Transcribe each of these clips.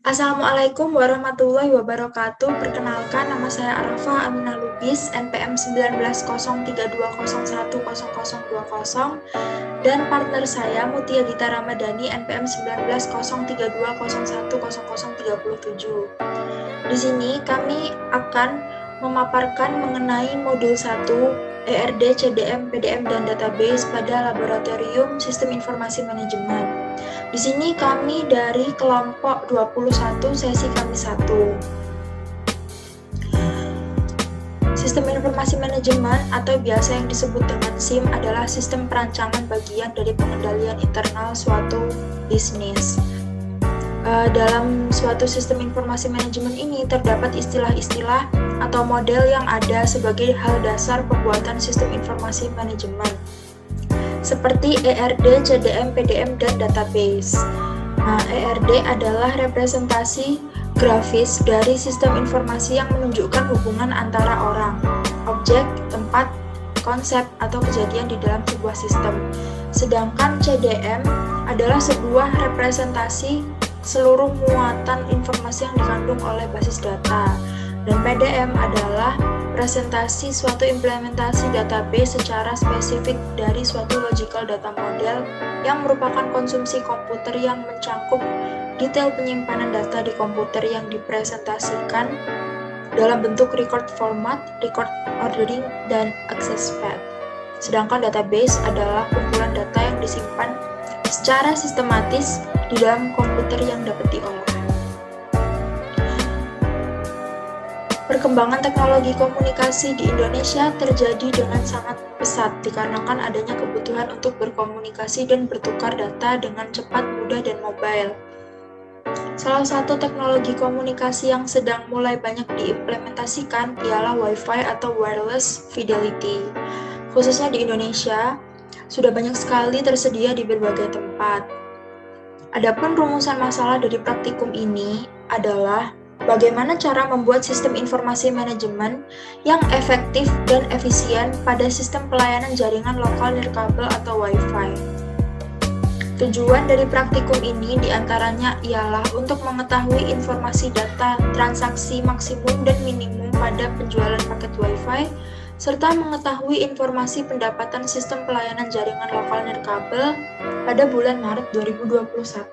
Assalamualaikum warahmatullahi wabarakatuh. Perkenalkan, nama saya Arafa Aminah Lubis, NPM 190320010020, dan partner saya Mutia Gita Ramadhani, NPM 190320010037. Di sini kami akan memaparkan mengenai modul 1 ERD, CDM, PDM, dan database pada Laboratorium Sistem Informasi Manajemen. Di sini kami dari kelompok 21 sesi kami 1. Sistem Informasi Manajemen atau biasa yang disebut dengan SIM adalah sistem perancangan bagian dari pengendalian internal suatu bisnis. Dalam suatu sistem informasi manajemen ini terdapat istilah-istilah atau model yang ada sebagai hal dasar pembuatan sistem informasi manajemen, seperti ERD, CDM, PDM, dan database. ERD adalah representasi grafis dari sistem informasi yang menunjukkan hubungan antara orang, objek, tempat, konsep, atau kejadian di dalam sebuah sistem. Sedangkan CDM adalah sebuah representasi seluruh muatan informasi yang dikandung oleh basis data. Dan PDM adalah presentasi suatu implementasi database secara spesifik dari suatu logical data model yang merupakan konsumsi komputer yang mencakup detail penyimpanan data di komputer yang dipresentasikan dalam bentuk record format, record ordering, dan access path. Sedangkan database adalah kumpulan data yang disimpan secara sistematis di dalam komputer yang dapat diolah. Perkembangan teknologi komunikasi di Indonesia terjadi dengan sangat pesat dikarenakan adanya kebutuhan untuk berkomunikasi dan bertukar data dengan cepat, mudah, dan mobile. Salah satu teknologi komunikasi yang sedang mulai banyak diimplementasikan ialah Wi-Fi atau Wireless Fidelity. Khususnya di Indonesia, sudah banyak sekali tersedia di berbagai tempat. Adapun rumusan masalah dari praktikum ini adalah bagaimana cara membuat sistem informasi manajemen yang efektif dan efisien pada sistem pelayanan jaringan lokal nirkabel atau Wi-Fi. Tujuan dari praktikum ini diantaranya ialah untuk mengetahui informasi data transaksi maksimum dan minimum pada penjualan paket Wi-Fi, serta mengetahui informasi pendapatan sistem pelayanan jaringan lokal nirkabel pada bulan Maret 2021.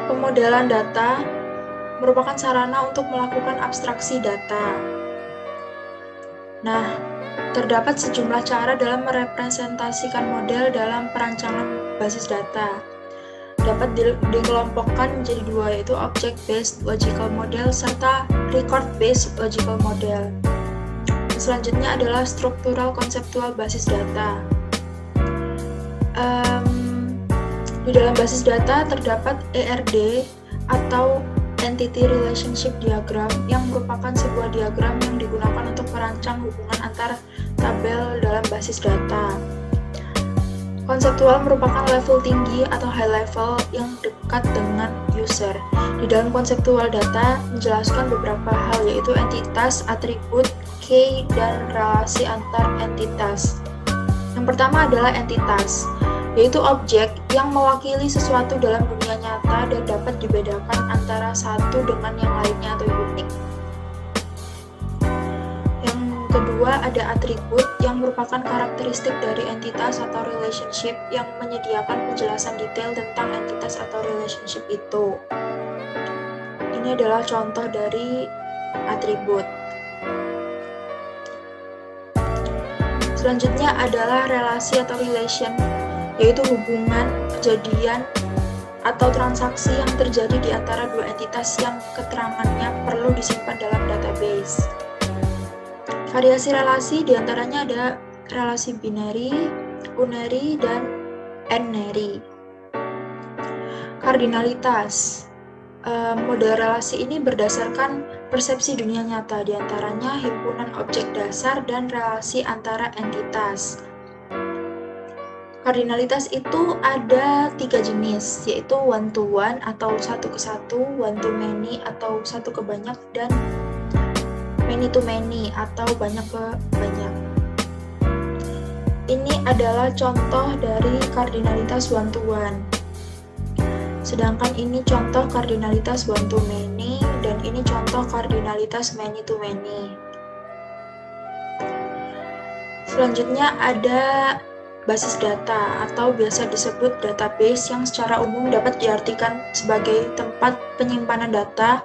Pemodelan data merupakan sarana untuk melakukan abstraksi data. Nah, terdapat sejumlah cara dalam merepresentasikan model dalam perancangan basis data. Dapat dikelompokkan menjadi dua, yaitu Object-Based Logical Model serta Record-Based Logical Model. Selanjutnya adalah Structural Conceptual Basis Data. Di dalam basis data terdapat ERD atau Entity Relationship Diagram yang merupakan sebuah diagram yang digunakan untuk merancang hubungan antar tabel dalam basis data. Konseptual merupakan level tinggi atau high level yang dekat dengan user. Di dalam konseptual data menjelaskan beberapa hal, yaitu entitas, atribut, key, dan relasi antar entitas. Yang pertama adalah entitas, yaitu objek yang mewakili sesuatu dalam dunia nyata dan dapat dibedakan antara satu dengan yang lainnya atau unik. Yang kedua ada atribut yang merupakan karakteristik dari entitas atau relationship yang menyediakan penjelasan detail tentang entitas atau relationship itu. Ini adalah contoh dari atribut. Selanjutnya adalah relasi atau relation, yaitu hubungan, kejadian, atau transaksi yang terjadi di antara dua entitas yang keterangannya perlu disimpan dalam database. Variasi relasi diantaranya ada relasi binary, unary, dan n-nary. Kardinalitas. Model relasi ini berdasarkan persepsi dunia nyata, diantaranya himpunan objek dasar dan relasi antara entitas. Kardinalitas itu ada 3 jenis, yaitu one-to-one atau satu ke satu, one-to-many atau satu ke banyak, dan many-to-many atau banyak ke banyak. Ini adalah contoh dari kardinalitas one-to-one. Sedangkan ini contoh kardinalitas one-to-many dan ini contoh kardinalitas many-to-many. Selanjutnya ada basis data atau biasa disebut database yang secara umum dapat diartikan sebagai tempat penyimpanan data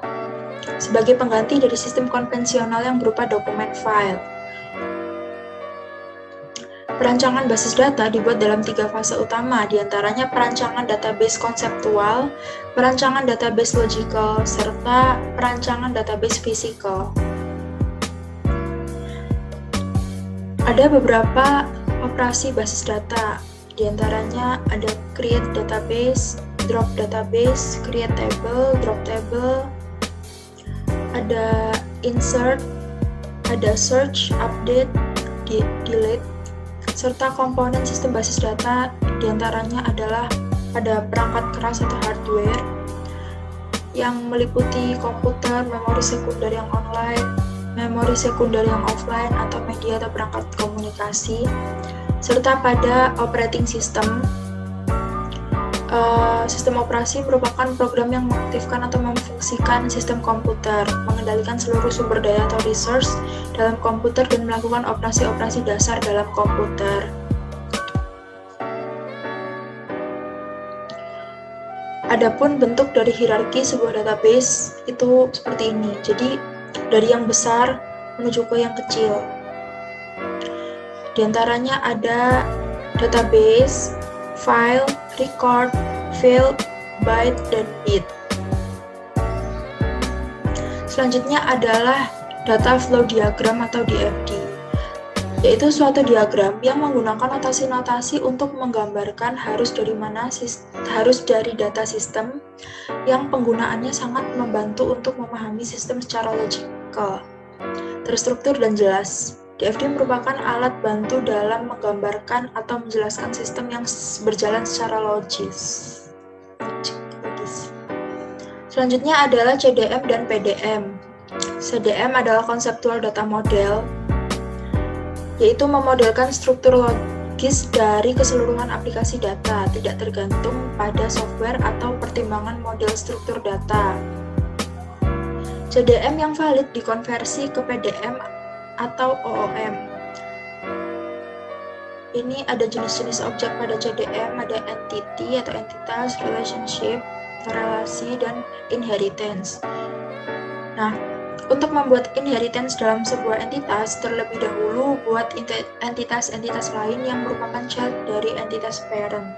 sebagai pengganti dari sistem konvensional yang berupa dokumen file. Perancangan basis data dibuat dalam 3 fase utama, diantaranya perancangan database konseptual, perancangan database logical, serta perancangan database fisikal. Ada beberapa operasi basis data, diantaranya ada create database, drop database, create table, drop table, ada insert, ada search, update, delete, serta komponen sistem basis data diantaranya adalah pada perangkat keras atau hardware yang meliputi komputer, memori sekunder yang online, memori sekunder yang offline atau media atau perangkat komunikasi, serta pada operating system. Sistem operasi merupakan program yang mengaktifkan atau memfungsikan sistem komputer, mengendalikan seluruh sumber daya atau resource dalam komputer dan melakukan operasi-operasi dasar dalam komputer. Adapun bentuk dari hierarki sebuah database itu seperti ini. Jadi dari yang besar menuju ke yang kecil. Di antaranya ada database, file, record, field, byte, dan bit. Selanjutnya adalah data flow diagram atau DFD, yaitu suatu diagram yang menggunakan notasi-notasi untuk menggambarkan harus dari data sistem yang penggunaannya sangat membantu untuk memahami sistem secara logikal, terstruktur, dan jelas. DFD merupakan alat bantu dalam menggambarkan atau menjelaskan sistem yang berjalan secara logis. Selanjutnya adalah CDM dan PDM. CDM adalah Conceptual Data Model, yaitu memodelkan struktur logis dari keseluruhan aplikasi data, tidak tergantung pada software atau pertimbangan model struktur data. CDM yang valid dikonversi ke PDM atau OOM. Ini ada jenis-jenis objek pada CDM, ada entity atau entitas, relationship, relasi, dan inheritance. Nah, untuk membuat inheritance dalam sebuah entitas, terlebih dahulu buat entitas-entitas lain yang merupakan child dari entitas parent.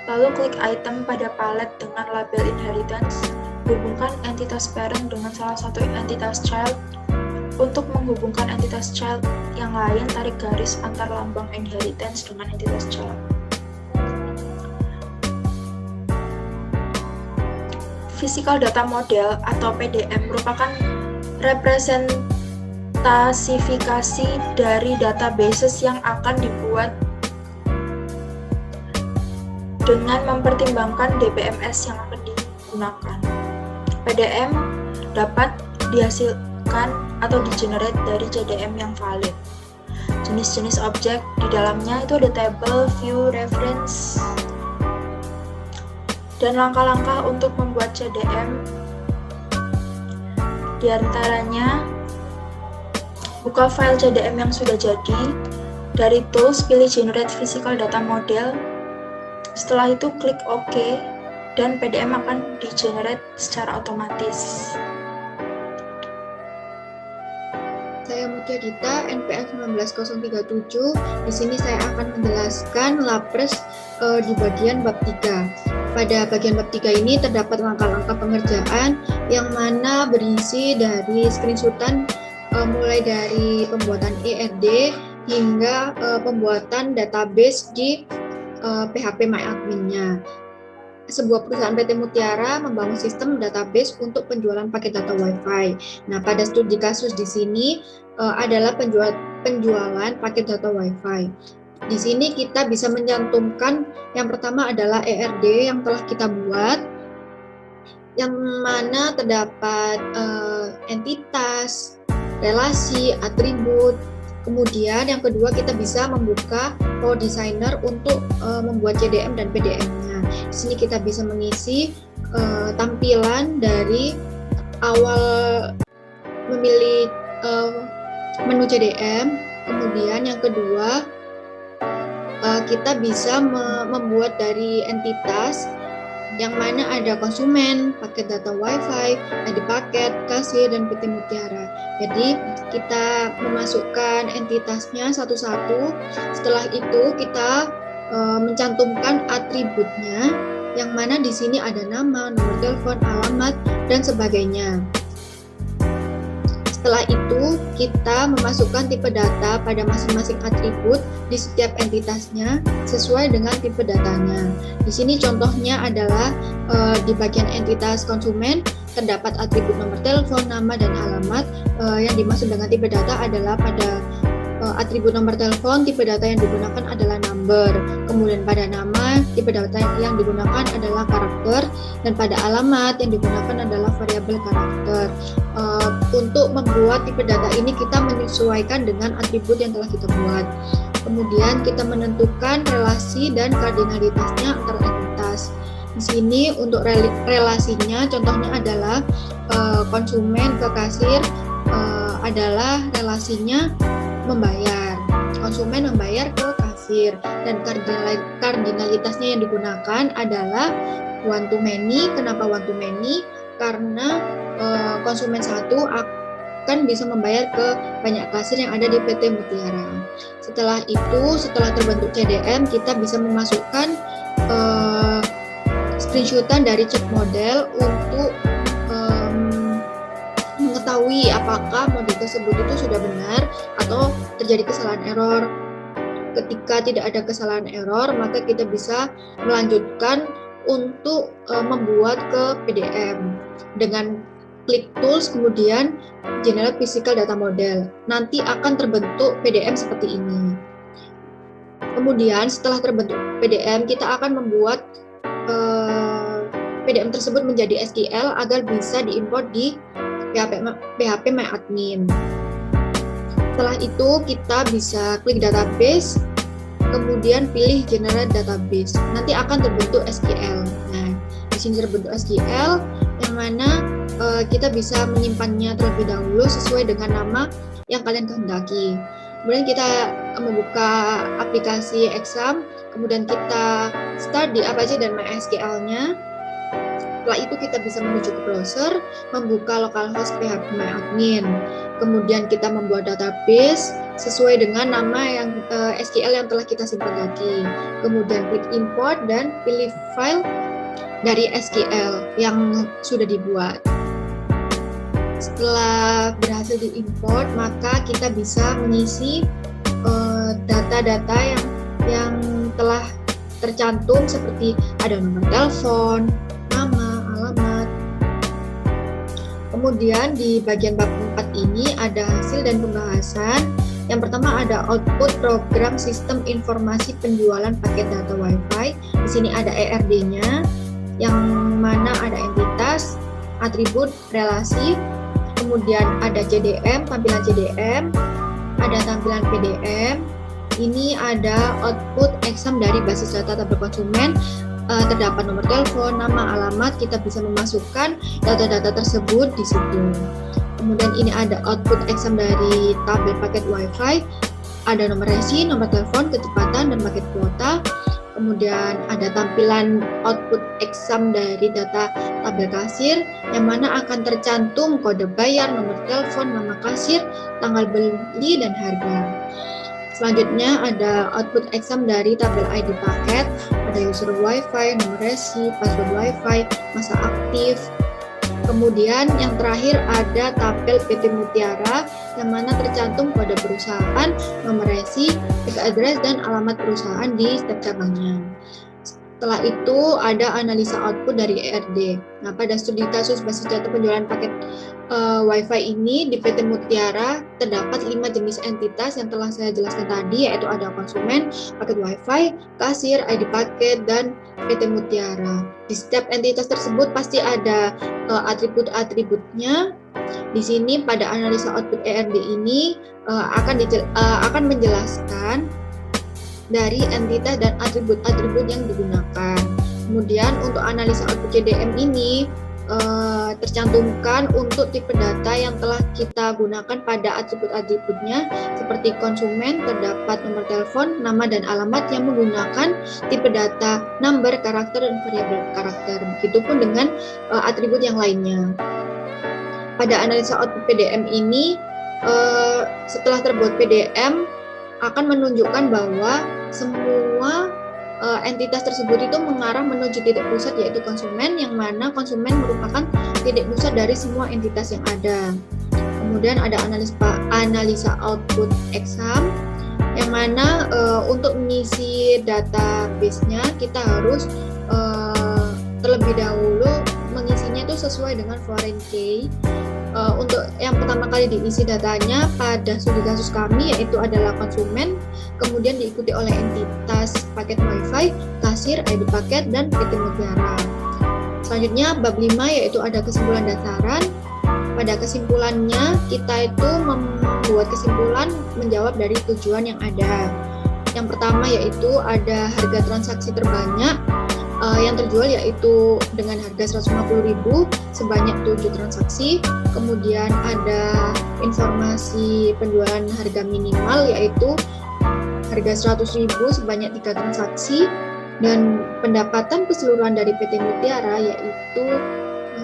Lalu klik item pada palet dengan label inheritance, hubungkan entitas parent dengan salah satu entitas child. Untuk menghubungkan entitas child yang lain, tarik garis antar lambang inheritance dengan entitas child. Physical Data Model atau PDM merupakan representasifikasi dari databases yang akan dibuat dengan mempertimbangkan DBMS yang akan digunakan. PDM dapat dihasilkan atau di-generate dari CDM yang valid. Jenis-jenis objek di dalamnya itu ada table, view, reference, dan langkah-langkah untuk membuat CDM. Di antaranya, buka file CDM yang sudah jadi, dari tools pilih Generate Physical Data Model, setelah itu klik OK, dan PDM akan di-generate secara otomatis. Saya Mutia Dita, NPM 19037. Di sini saya akan menjelaskan lapres di bagian bab 3. Pada bagian bab 3 ini terdapat langkah-langkah pengerjaan yang mana berisi dari screenshotan mulai dari pembuatan ERD hingga pembuatan database di PHP MyAdmin-nya. Sebuah perusahaan PT Mutiara membangun sistem database untuk penjualan paket data Wi-Fi. Nah, pada studi kasus di sini adalah penjualan paket data Wi-Fi. Di sini kita bisa menyantumkan yang pertama adalah ERD yang telah kita buat, yang mana terdapat entitas, relasi, atribut, Kemudian yang kedua kita bisa membuka Power Designer untuk membuat CDM dan PDM-nya. Di sini kita bisa mengisi tampilan dari awal memilih menu CDM. Kemudian yang kedua kita bisa membuat dari entitas yang mana ada konsumen, paket data WiFi, ID paket, kasir, dan PT Mutiara. Jadi kita memasukkan entitasnya satu-satu. Setelah itu kita mencantumkan atributnya, yang mana di sini ada nama, nomor telepon, alamat, dan sebagainya. Setelah itu, kita memasukkan tipe data pada masing-masing atribut di setiap entitasnya sesuai dengan tipe datanya. Di sini contohnya adalah di bagian entitas konsumen terdapat atribut nomor telepon, nama, dan alamat. Yang dimaksud dengan tipe data adalah pada atribut nomor telepon, tipe data yang digunakan adalah number. Kemudian pada nama, tipe data yang digunakan adalah karakter, dan pada alamat yang digunakan adalah variabel karakter. Untuk membuat tipe data ini kita menyesuaikan dengan atribut yang telah kita buat. Kemudian kita menentukan relasi dan kardinalitasnya antar entitas. Di sini untuk relasinya contohnya adalah konsumen ke kasir adalah relasinya membayar. Konsumen membayar ke kasir, dan kardinalitasnya yang digunakan adalah one to many. Kenapa one to many? Karena konsumen satu akan bisa membayar ke banyak kasir yang ada di PT Mutiara. Setelah itu, setelah terbentuk CDM, kita bisa memasukkan screenshotan dari check model untuk mengetahui apakah model tersebut itu sudah benar atau terjadi kesalahan error. Ketika tidak ada kesalahan error, maka kita bisa melanjutkan untuk membuat ke PDM dengan klik tools, kemudian generate physical data model. Nanti akan terbentuk PDM seperti ini. Kemudian setelah terbentuk PDM, kita akan membuat PDM tersebut menjadi SQL agar bisa diimport di PHP MyAdmin. Setelah itu kita bisa klik database, kemudian pilih generate database. Nanti akan terbentuk SQL. Nah, di sini terbentuk SQL yang mana kita bisa menyimpannya terlebih dahulu sesuai dengan nama yang kalian kehendaki. Kemudian kita membuka aplikasi exam, kemudian kita start di Apache dan MySQL-nya. Setelah itu kita bisa menuju ke browser, membuka localhost PHP MyAdmin. Kemudian kita membuat database sesuai dengan nama yang SQL yang telah kita simpan tadi. Kemudian klik import dan pilih file dari SQL yang sudah dibuat. Setelah berhasil diimport, maka kita bisa mengisi data-data yang telah tercantum seperti ada nomor telepon, nama, alamat. Kemudian di bagian bab 4 ini ada hasil dan pembahasan. Yang pertama ada output program sistem informasi penjualan paket data WiFi. Di sini ada ERD-nya, yang mana ada entitas, atribut, relasi. Kemudian ada CDM, tampilan CDM, ada tampilan PDM. Ini ada output exam dari basis data tabel konsumen. Terdapat nomor telepon, nama, alamat. Kita bisa memasukkan data-data tersebut di situ. Kemudian ini ada output exam dari tabel paket WiFi. Ada nomor resi, nomor telepon, kecepatan, dan paket kuota. Kemudian ada tampilan output exam dari data tabel kasir, yang mana akan tercantum kode bayar, nomor telepon, nama kasir, tanggal beli, dan harga. Selanjutnya ada output exam dari tabel ID paket, ada user WiFi, nomor resi, password WiFi, masa aktif. Kemudian yang terakhir ada tabel PT Mutiara, yang mana tercantum kode perusahaan, nomor resi, IP address, dan alamat perusahaan di setiap cabangnya. Setelah itu ada analisa output dari ERD. Nah, pada studi kasus basis data penjualan paket WiFi ini di PT Mutiara terdapat 5 jenis entitas yang telah saya jelaskan tadi, yaitu ada konsumen, paket WiFi, kasir, ID paket, dan PT Mutiara. Di setiap entitas tersebut pasti ada atribut-atributnya. Di sini pada analisa output ERD ini akan menjelaskan dari entitas dan atribut-atribut yang digunakan. Kemudian untuk analisa output CDM ini tercantumkan untuk tipe data yang telah kita gunakan pada atribut-atributnya, seperti konsumen terdapat nomor telepon, nama dan alamat yang menggunakan tipe data number, karakter, dan variabel karakter. Begitupun dengan atribut yang lainnya. Pada analisa output PDM ini, setelah terbuat PDM akan menunjukkan bahwa semua entitas tersebut itu mengarah menuju titik pusat, yaitu konsumen, yang mana konsumen merupakan titik pusat dari semua entitas yang ada. Kemudian ada analisa output exam, yang mana untuk mengisi database-nya kita harus terlebih dahulu mengisinya itu sesuai dengan foreign key. Untuk yang pertama kali diisi datanya pada studi kasus kami yaitu adalah konsumen, kemudian diikuti oleh entitas paket WiFi, kasir, ID paket, dan PT Mutiara. Selanjutnya bab 5 yaitu ada kesimpulan dasaran. Pada kesimpulannya kita itu membuat kesimpulan menjawab dari tujuan yang ada. Yang pertama yaitu ada harga transaksi terbanyak yang terjual yaitu dengan harga 150.000 sebanyak 7 transaksi. Kemudian ada informasi penjualan harga minimal yaitu harga 100.000 sebanyak 3 transaksi, dan pendapatan keseluruhan dari PT Mutiara yaitu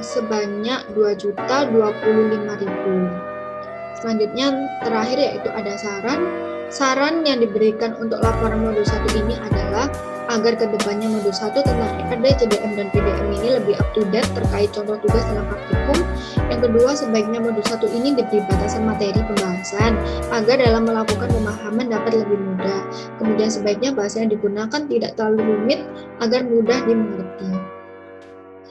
sebanyak 2.025.000. Selanjutnya terakhir yaitu ada saran. Saran yang diberikan untuk laporan modul 1 ini adalah agar kedepannya modul 1 tentang ERD, CDM, dan PDM ini lebih up to date terkait contoh tugas dalam praktikum. Yang kedua, sebaiknya modul 1 ini diberi batasan materi pembahasan agar dalam melakukan pemahaman dapat lebih mudah. Kemudian sebaiknya bahasa yang digunakan tidak terlalu rumit agar mudah dimengerti.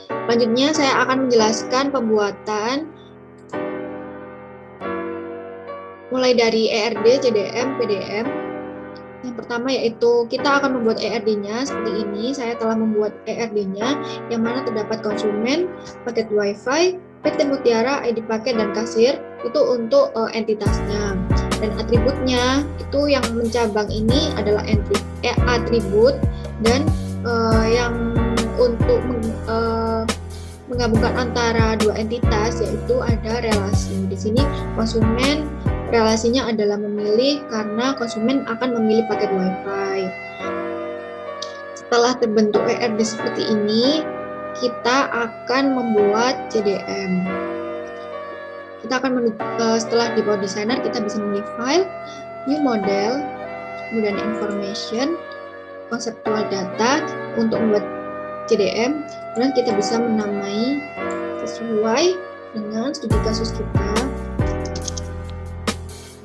Selanjutnya saya akan menjelaskan pembuatan mulai dari ERD, CDM, PDM. Yang pertama yaitu kita akan membuat ERD-nya seperti ini. Saya telah membuat ERD-nya yang mana terdapat konsumen, paket WiFi, PT Mutiara, ID paket, dan kasir. Itu untuk entitasnya. Dan atributnya itu yang mencabang ini adalah atribut, dan yang untuk menggabungkan antara dua entitas yaitu ada relasi. Di sini konsumen relasinya adalah memilih karena konsumen akan memilih paket WiFi. Setelah terbentuk ERD seperti ini, kita akan membuat CDM. Kita akan setelah di Power Designer kita bisa memilih file, new model, kemudian information, conceptual data untuk membuat CDM, dan kita bisa menamai sesuai dengan studi kasus kita.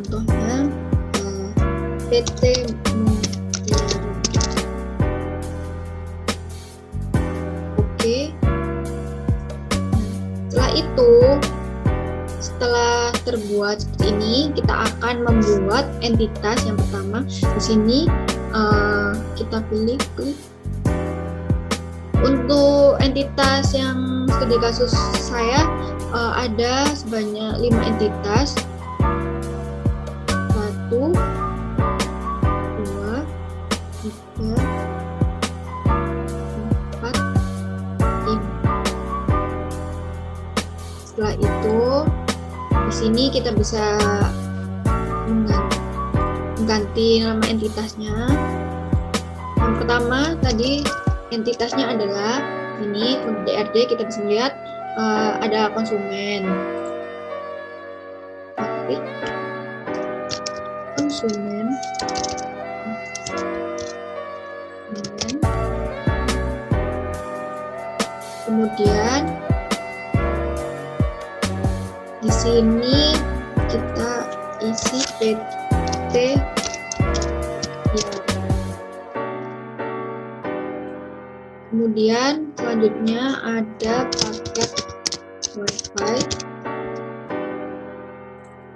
Contohnya PT Mutiara. Oke. Setelah itu, setelah terbuat seperti ini, kita akan membuat entitas yang pertama. Di sini kita pilih klik. Untuk entitas yang studi kasus saya ada sebanyak 5 entitas. 1, 2, 3, 4, 5. Setelah itu, di sini kita bisa mengganti nama entitasnya. Yang pertama tadi entitasnya adalah ini untuk DRD, kita bisa melihat ada konsumen. Klik konsumen, kemudian di sini kita isi PT Kemudian selanjutnya ada paket WiFi.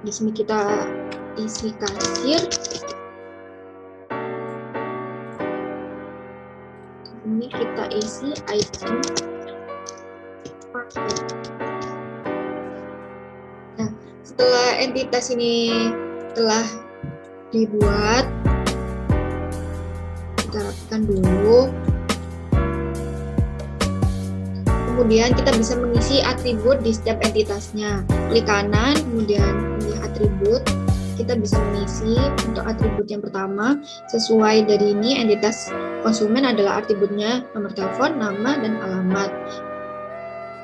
Di sini kita isi kasir. Ini kita isi item paket. Nah, setelah entitas ini telah dibuat, kita rapikan dulu. Kemudian kita bisa mengisi atribut di setiap entitasnya. Klik kanan, kemudian pilih atribut. Kita bisa mengisi untuk atribut yang pertama sesuai dari ini. Entitas konsumen adalah atributnya nomor telepon, nama, dan alamat.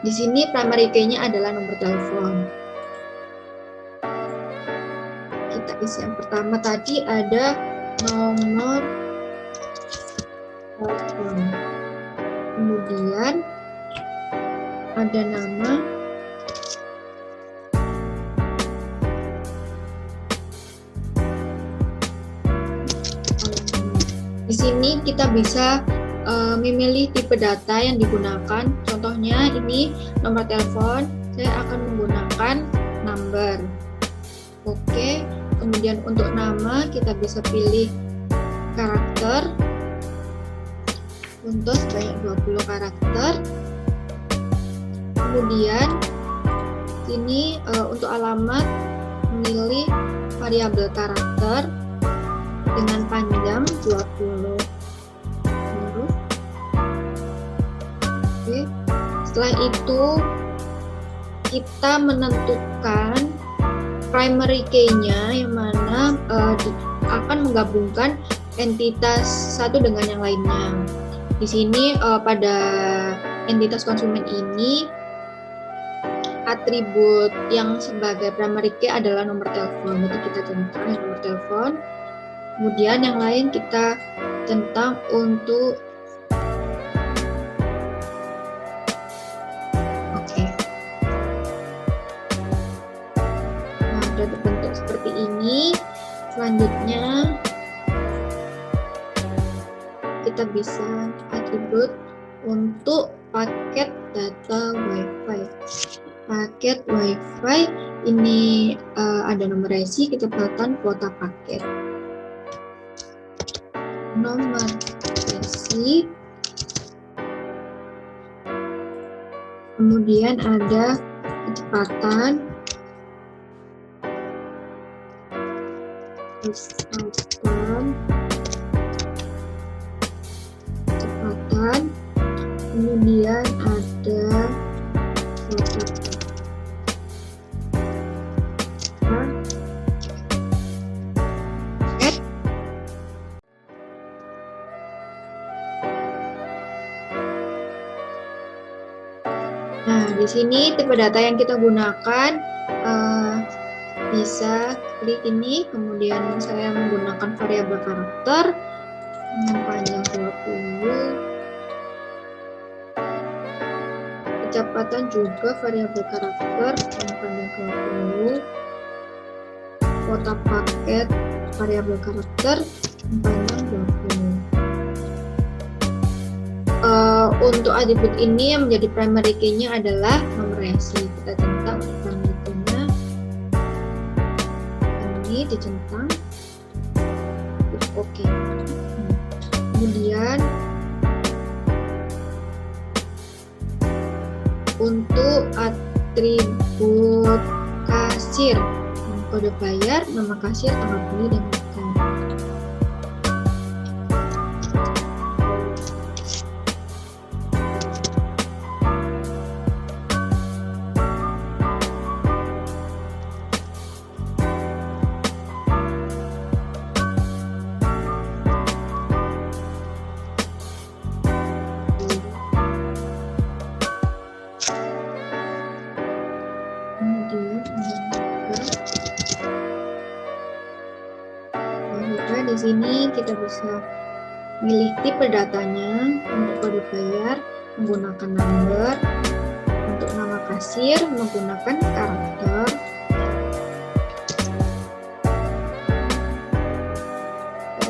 Di sini primary key-nya adalah nomor telepon. Kita isi yang pertama tadi ada nomor telepon. Kemudian ada nama, di sini kita bisa memilih tipe data yang digunakan. Contohnya ini nomor telepon, saya akan menggunakan number. Oke, kemudian untuk nama kita bisa pilih karakter untuk sebanyak 20 karakter. Kemudian ini untuk alamat memilih variabel karakter dengan panjang 20 huruf. Oke. Setelah itu kita menentukan primary key-nya yang mana akan menggabungkan entitas satu dengan yang lainnya. Di sini pada entitas konsumen ini atribut yang sebagai primary key adalah nomor telepon. Jadi kita centang nomor telepon. Kemudian yang lain kita centang untuk Nah, sudah terbentuk seperti ini. Selanjutnya kita bisa atribut untuk paket data WiFi. Paket WiFi ini ada nomor resi, kita tekan kuota paket. Nomor resi, kemudian ada kecepatan, kecepatan, kemudian ada Nah, di sini tipe data yang kita gunakan bisa klik ini, kemudian saya menggunakan variabel karakter dengan panjang 20. Kecepatan juga variabel karakter dengan panjang 20. Kuota paket variabel karakter dengan panjang 20. Untuk atribut ini yang menjadi primary key-nya adalah nomor resi. Kita centang untuk primary key-nya. Ini dicentang. Oke. Kemudian untuk atribut kasir, kode bayar, nama kasir, tanggal beli, dan lain-lain. Di sini kita bisa pilih tipe datanya. Untuk kode bayar menggunakan number, untuk nama kasir menggunakan karakter,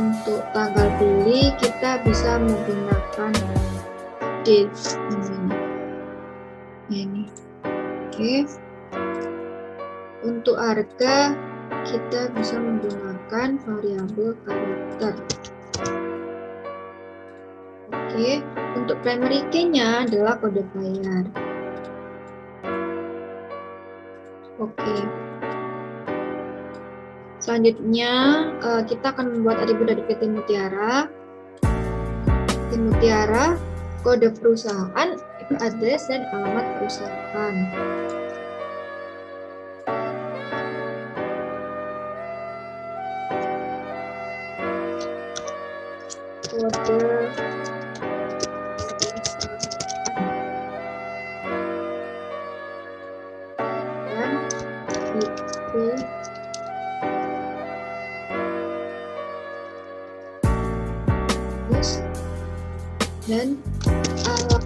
untuk tanggal beli kita bisa menggunakan date ini. Oke. Untuk harga kita bisa menggunakan variabel karakter. Oke, untuk primary key-nya adalah kode bayar. Oke. Selanjutnya kita akan membuat atribut dari PT Mutiara. PT Mutiara, kode perusahaan, IP address dan alamat perusahaan. Kode dan IP dan alat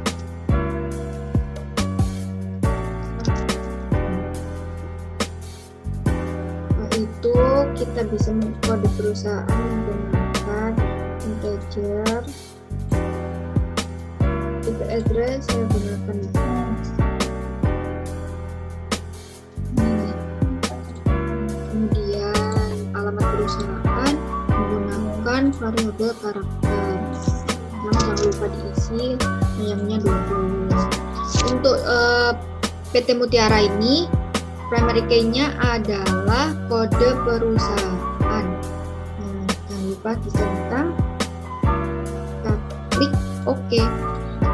itu kita bisa kode perusahaan menggunakan integer, IP address saya gunakan kemudian alamat perusahaan menggunakan variabel karakter. Jangan lupa diisi ayamnya 20. Untuk PT Mutiara ini primary key-nya adalah kode perusahaan. Jangan lupa disentang, kita klik OK.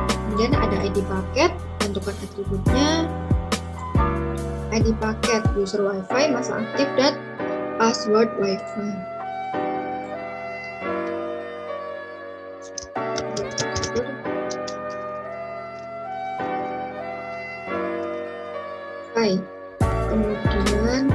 Kemudian ada ID paket, tentukan atributnya. ID paket user WiFi, masa aktif, dan password WiFi. Kemudian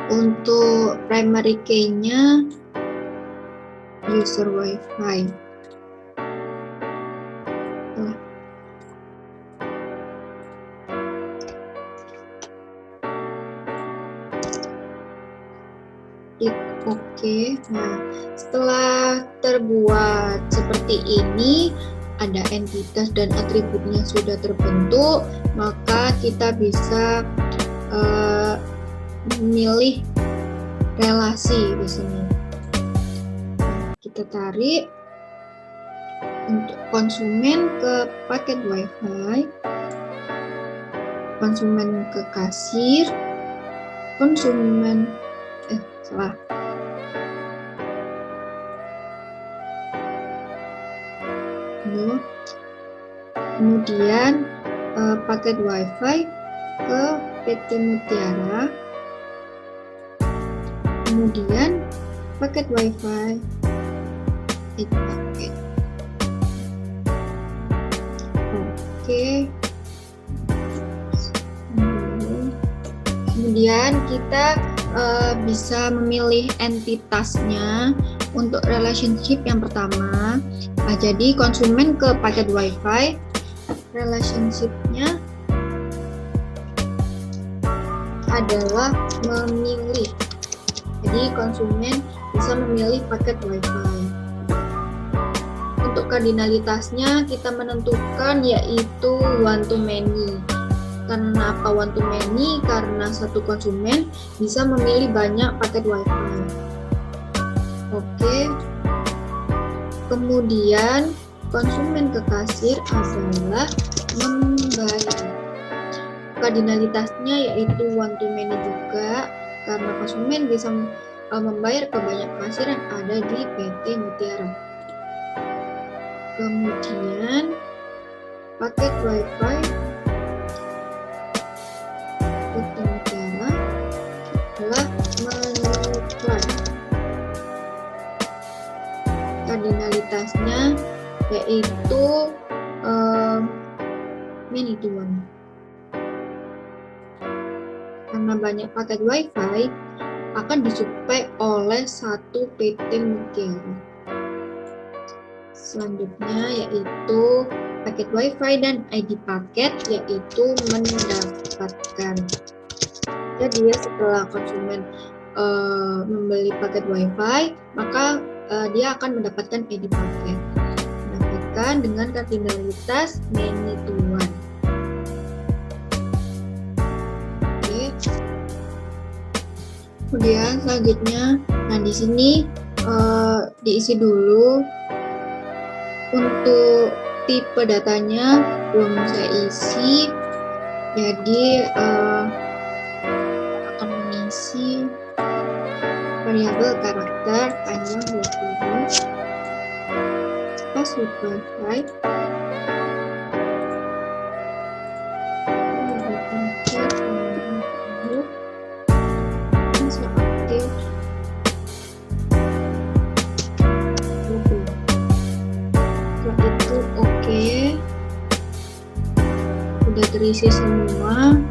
untuk primary key-nya user WiFi. Oke, nah setelah terbuat seperti ini, ada entitas dan atributnya sudah terbentuk, maka kita bisa memilih relasi di sini. Kita tarik untuk konsumen ke paket WiFi, konsumen ke kasir, konsumen salah. Kemudian paket WiFi ke PT Mutiara, kemudian paket WiFi paket. Oke. Kemudian kita bisa memilih entitasnya. Untuk relationship yang pertama, jadi konsumen ke paket WiFi, relationship-nya adalah memilih. Jadi konsumen bisa memilih paket WiFi. Untuk kardinalitasnya kita menentukan yaitu one to many. Kenapa one to many? Karena satu konsumen bisa memilih banyak paket WiFi. Oke. Kemudian konsumen ke kasir adalah membayar. Kardinalitasnya yaitu one to many juga karena konsumen bisa membayar ke banyak kasir yang ada di PT Mutiara. Kemudian paket WiFi PT Mutiara adalah menyuplai. Kardinalitasnya yaitu many to one. Karena banyak paket WiFi akan disuplai oleh satu PT Mutiara. Selanjutnya yaitu paket WiFi dan ID paket, yaitu mendapatkan. Jadi ya, setelah konsumen membeli paket WiFi, maka dia akan mendapatkan ID paket. Mendapatkan dengan kardinalitas many to one. Oke. Kemudian selanjutnya, nah di sini diisi dulu. Untuk tipe datanya belum saya isi, jadi akan mengisi variabel karakter panjang 20 password WiFi bisa aktif 20. Setelah itu oke, udah terisi semua.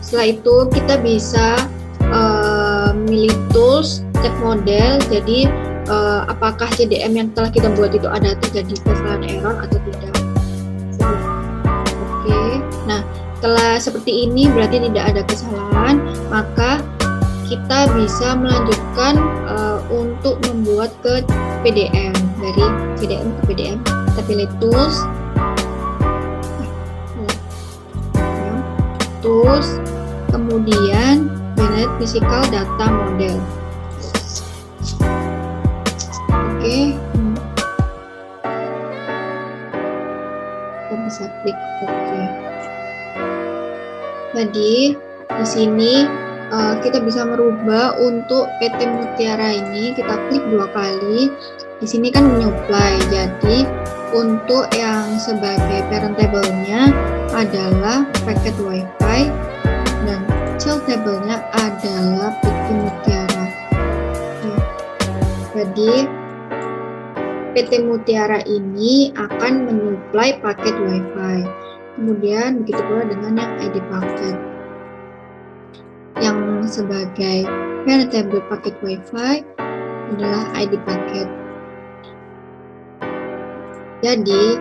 Setelah itu kita bisa milih tools, cek model, jadi apakah CDM yang telah kita buat itu ada terjadi kesalahan error atau tidak. Oke, nah setelah seperti ini berarti tidak ada kesalahan, maka kita bisa melanjutkan untuk membuat ke PDM. Dari CDM ke PDM kita pilih tools, kemudian generate physical data model. Oke, kita bisa klik oke. Jadi di sini kita bisa merubah untuk PT Mutiara ini, kita klik 2 kali. Di sini kan menyuplai, jadi untuk yang sebagai parent table-nya adalah paket WiFi dan child table-nya adalah PT Mutiara. Jadi PT Mutiara ini akan menyuplai paket WiFi. Kemudian begitu pula dengan yang ID paket. Yang sebagai parent table paket WiFi adalah ID paket. Jadi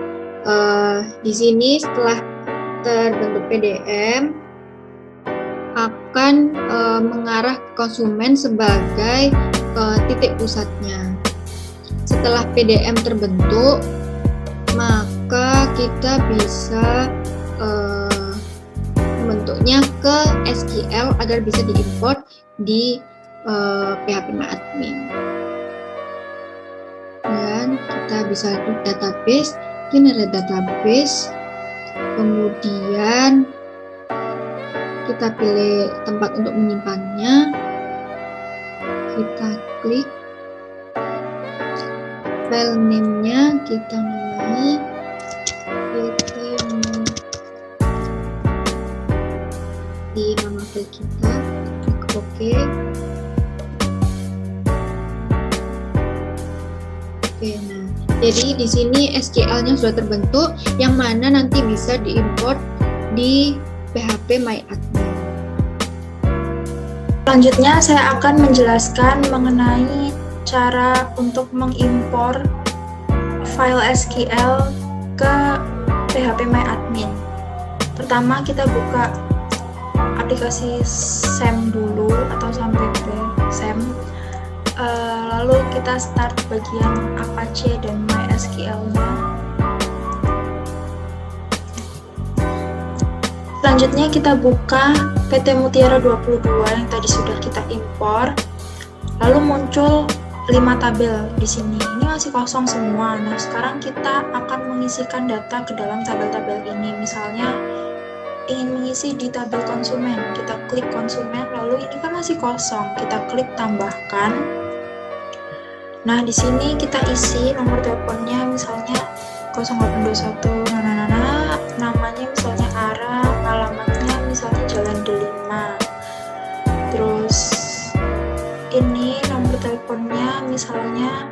di sini setelah terbentuk PDM akan mengarah ke konsumen sebagai titik pusatnya. Setelah PDM terbentuk, maka kita bisa membentuknya ke SQL agar bisa diimport di PHP MyAdmin. Dan kita bisa klik database, generate database, kemudian kita pilih tempat untuk menyimpannya, kita klik file name-nya, kita namai PT di nama file kita, klik OK. Oke, nah jadi di sini SQL-nya sudah terbentuk, yang mana nanti bisa diimport di PHP MyAdmin. Selanjutnya saya akan menjelaskan mengenai cara untuk mengimpor file SQL ke PHP MyAdmin. Pertama kita buka aplikasi SAM dulu atau SAMPP SAM. Lalu kita start bagian Apache dan MySQL-nya. Selanjutnya kita buka PT Mutiara 22 yang tadi sudah kita impor. Lalu muncul 5 tabel di sini. Ini masih kosong semua. Nah, sekarang kita akan mengisikan data ke dalam tabel-tabel ini. Misalnya ingin mengisi di tabel konsumen, kita klik konsumen, lalu ini kan masih kosong, kita klik tambahkan. Nah, di sini kita isi nomor teleponnya, misalnya 0821 namanya misalnya Ara, alamatnya misalnya Jalan Delima. Terus ini nomor teleponnya misalnya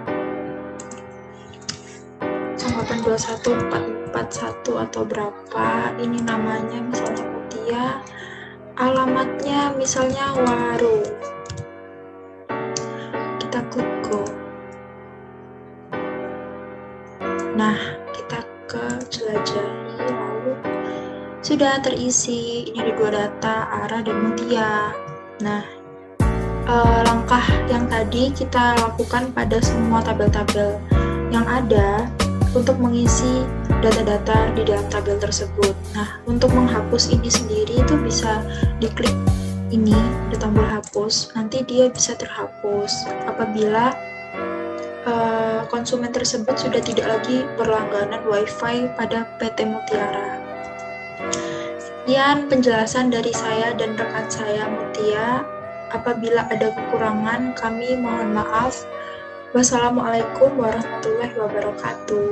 0821 atau berapa, ini namanya misalnya Mutia, alamatnya misalnya Waru. Kita klik go. Nah, kita ke jelajahi, lalu sudah terisi. Ini ada 2 data, ARA dan Mutia. Nah, langkah yang tadi kita lakukan pada semua tabel-tabel yang ada untuk mengisi data-data di dalam tabel tersebut. Nah, untuk menghapus ini sendiri itu bisa diklik ini, ada tombol hapus, nanti dia bisa terhapus apabila konsumen tersebut sudah tidak lagi berlangganan WiFi pada PT Mutiara. Sekian penjelasan dari saya dan rekan saya Mutia. Apabila ada kekurangan, kami mohon maaf. Wassalamualaikum warahmatullahi wabarakatuh.